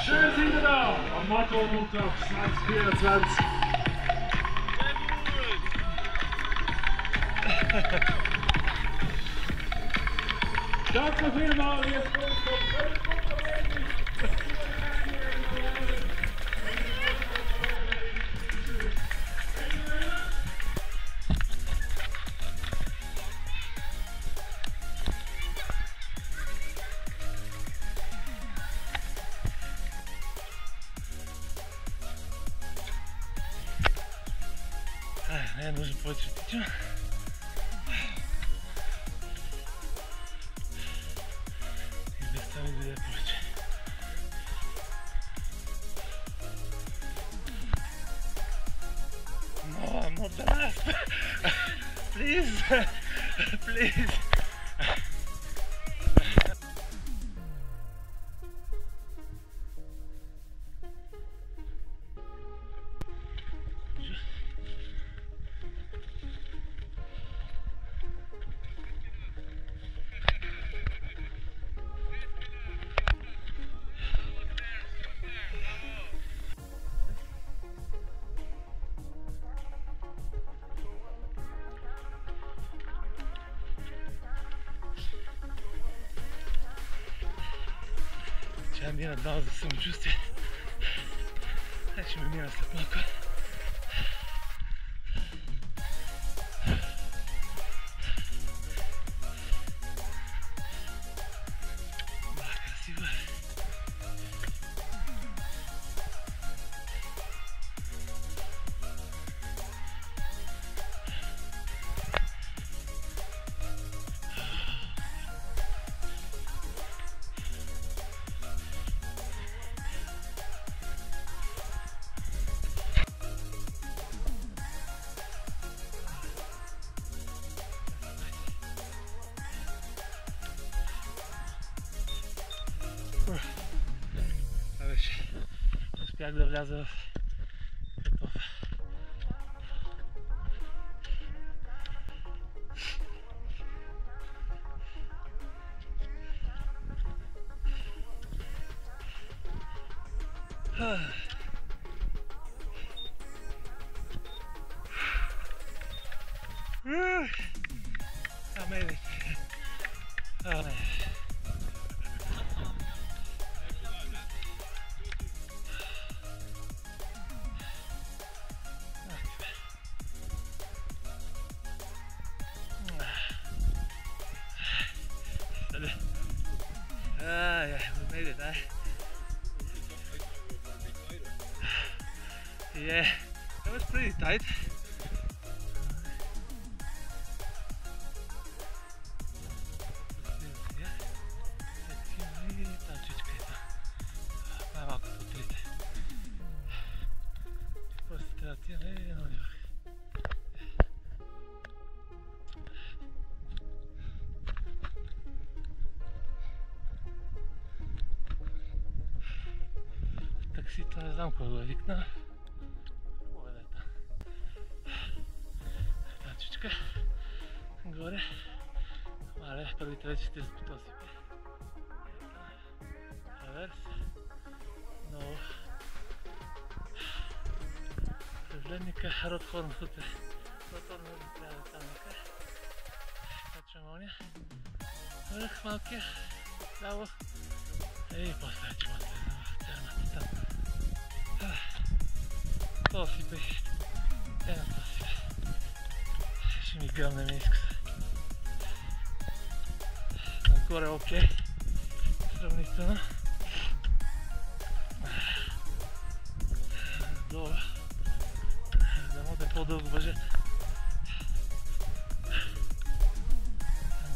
Schön sind wir da am Makro-Montag 2024. Danke vielmals, jetzt kommt Ne, нужно почистить. И доставить для прочь. No, not the last. Please, please. Сейчас мне отдал за самочувствие. Значит, мне малко. Да, красиво. Успях да вляза в картофа. I made it. Yeah, we made it, eh? Yeah, that was pretty tight. Таксито не знам кой го викна. Хубава да е там. Тачичка. Горе. Мале, първите вече 40 потоси. Реверс. Много. Прегледника, Ротхорн сутре. Ротхорн не трябва да е там нека. Качвам оня. Върх малкия. Ляво. И после вече малко. Този бе. Ено този бе. Ще ми гръмне ми иска се. Нагоре окей. Сравнително. Долу. Да му да е по-дълго въжет.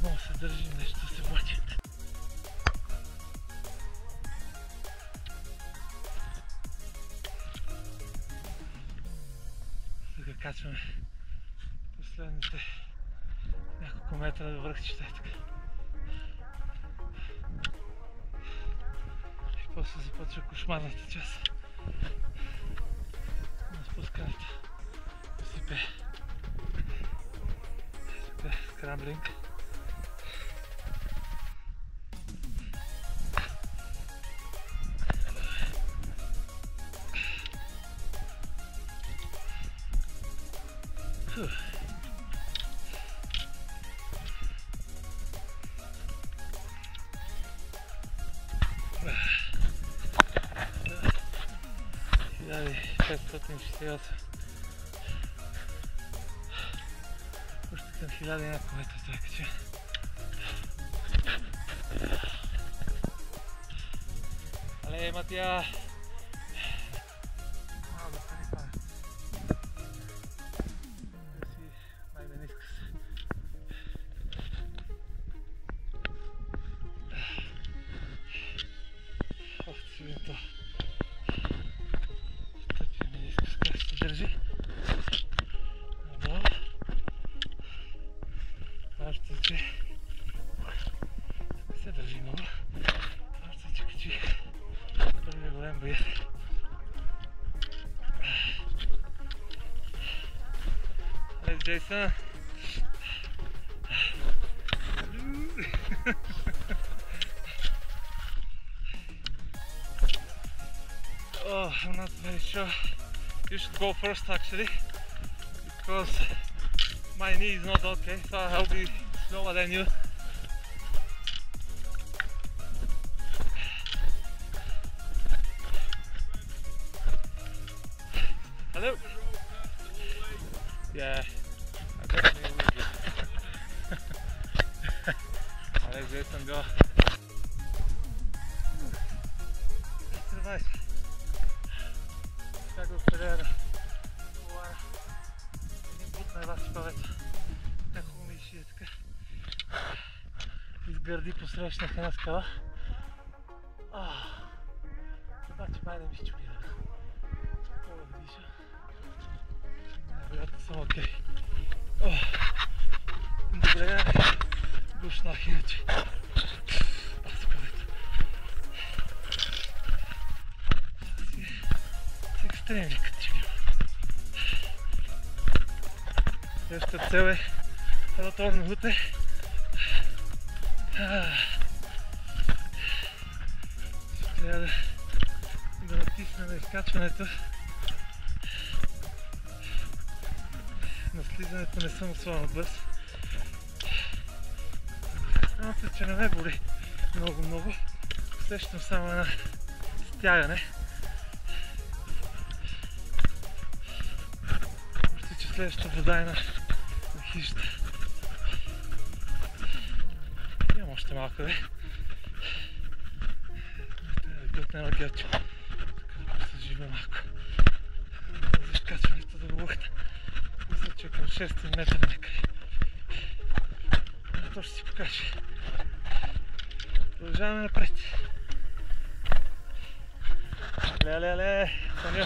Много се държим, нещо се блати. Тук качваме последните няколко метра до връхчета и така. И после започва кошмарната част на спускането. Посипе. Тук е скрамблинг. Още към 1000 някакво метра трябва да качим. Але, Матия! Малко да се ни пада. Да си майме нискъс. Ох, да си видим това. Тъпи ми нискъс, как ще се държи. Надолу. Важно е, че не се държи много. Важно е, че качи. Първият голем боец. Hey Jason. Oh, I'm not very sure. You should go first actually, because my knee is not okay, so I'll be slower than you. Hello? Yeah, I definitely will be. Let's Jason go. Survive. Chicago Ferreira. Един бут на вас повече. Така хубаво ми шие така. Изгърди посрещнах една скала. Обаче май не ми щупира. Мога да диша. Най-вероятно съм окей. Добре, гушнах иначе. С екстремни качи. Следващата цел е роторно хуте. Ще трябва да натисна на изкачването. На слизането не съм особено бърз. Само се, че не ме боли много. Усещам само една стягане. Още, че следващата вода е на хижата. Имам още малко, бе. Гътне на гърче. Така да се живе малко. За изкачването да го лъхна. Мисля, че към 6 метра някъде. То ще си покаже. Продължаваме напред. Ле, Саню.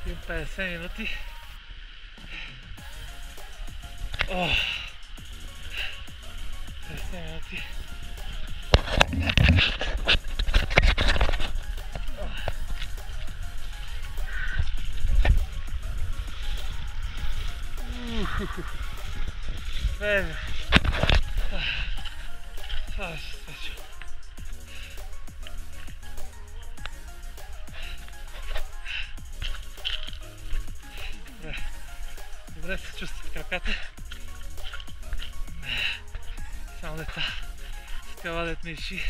Имам 50 минути. 50 минути. Свежо. Това ще свежо. Добре се чувстват краката. Само лета скала дет миши.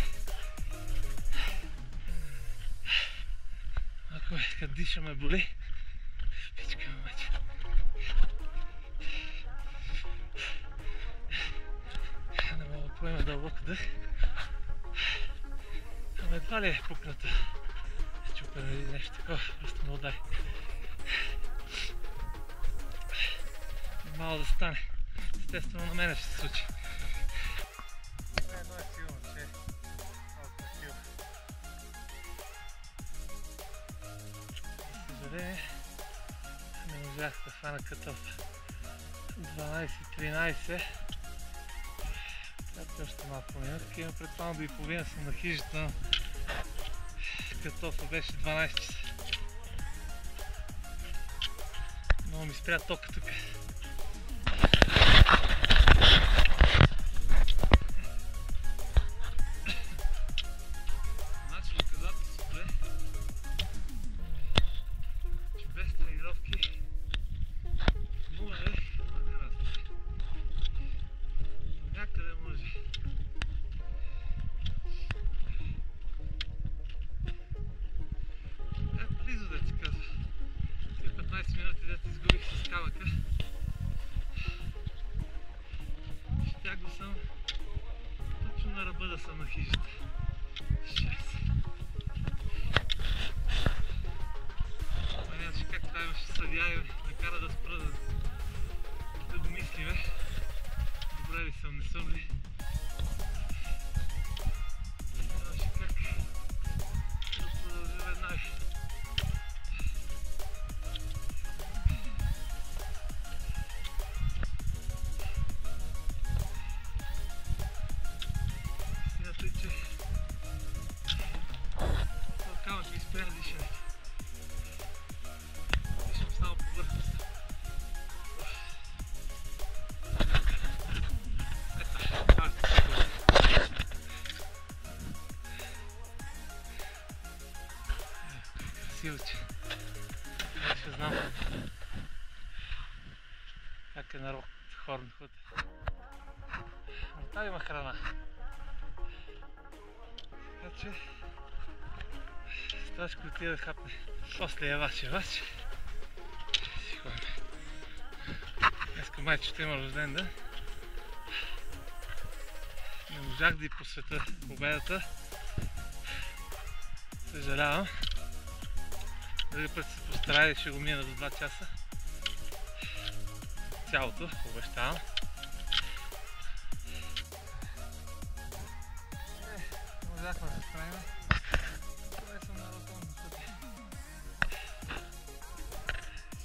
Ако като дишаме боли, пичкаме мъче. Не мога да поема дълбоко дъх. Ама едва ли е пукната счупена или нещо такова, просто ме удари. Мало да стане. Естествено на мене ще се случи. Едно е силно, че е малко сила. За съжаление, не можах да фана катофа. 12-13. Трябва още малко минутки. Има предполагам до и половина съм на хижата, но катофа беше 12 часа. Много ми спря тока тук. съм на хижата. 6. Нямаше как това имаше съдия и ме накара да спра да го мислиме. Добре ли съм, не съм ли? Нямаше как да продължа веднага. Смятай, че това камък ми спря дишането. Дишам само повърхността. Красивоче. Ще знам как е на Рокхорн Хут. Но там има храна. Така че Стачко отиде да хапне после явач. Си ходим. Днеска майчето има рожден ден. Не можах да й посветя обедата. Съжалявам. Други път се постарая и ще го мина до 2 часа. Цялото, обещавам. Можахме да се справим. Това съм на Рокхорн Хут.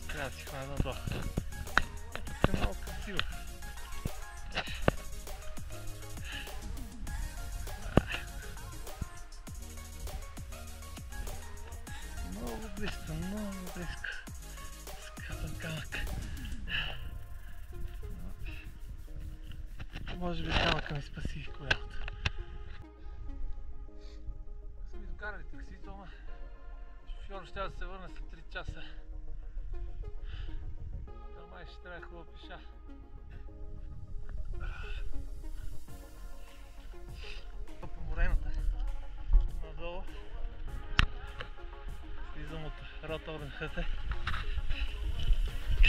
Трябва да си хвана надолу. Тук е много красиво. Много близко. Скъпен камък. Може би камъка ми спаси колелото. Са ми докарали таксито, ама шофьор ще да се върне след 3 часа. Май ще трябва хубаво пеша. По морената надолу. Слизам от Рокхорн Хут.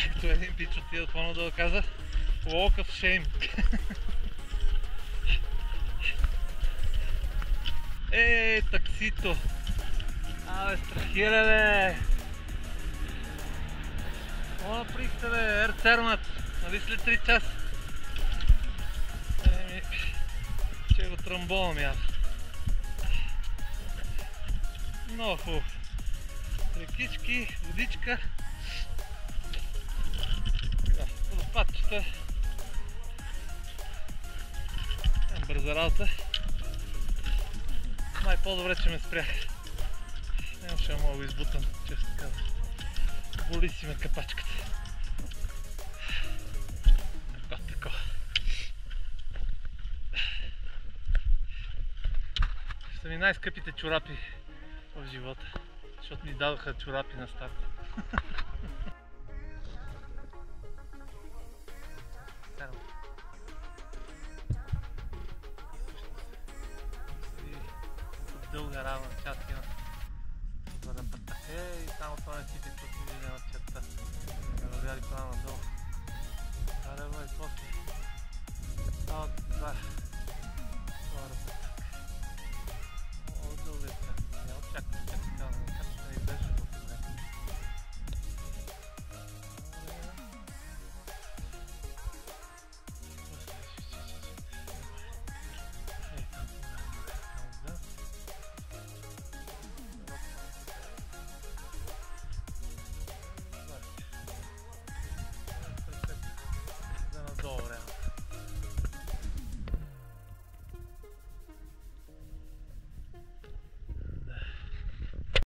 Както един пич отиде от по-надолу каза, Walk of Shame. Таксито! Абе, страхиле, бе! Какво направихте, бе? Ерцермат! Нали след 3 часа? Ще го трамбовам я. Много хубаво. Рекички, водичка. Водопадчета. Бърза работа. Май по-добре, че ме спрях. Нямаше да мога да избутам, често казвам. Боли си ме капачката. Тако. Ще са ми най-скъпите чорапи в живота, защото ми дадоха чорапи на старт. Дълга равна част има. За да пътаке и само това не сите, които си видя на черта. Не вървяли плана надолу. Аре, бе, после. Това от това. Това да пътак. Много дълга е това. Не очаквам, че така да не издържа.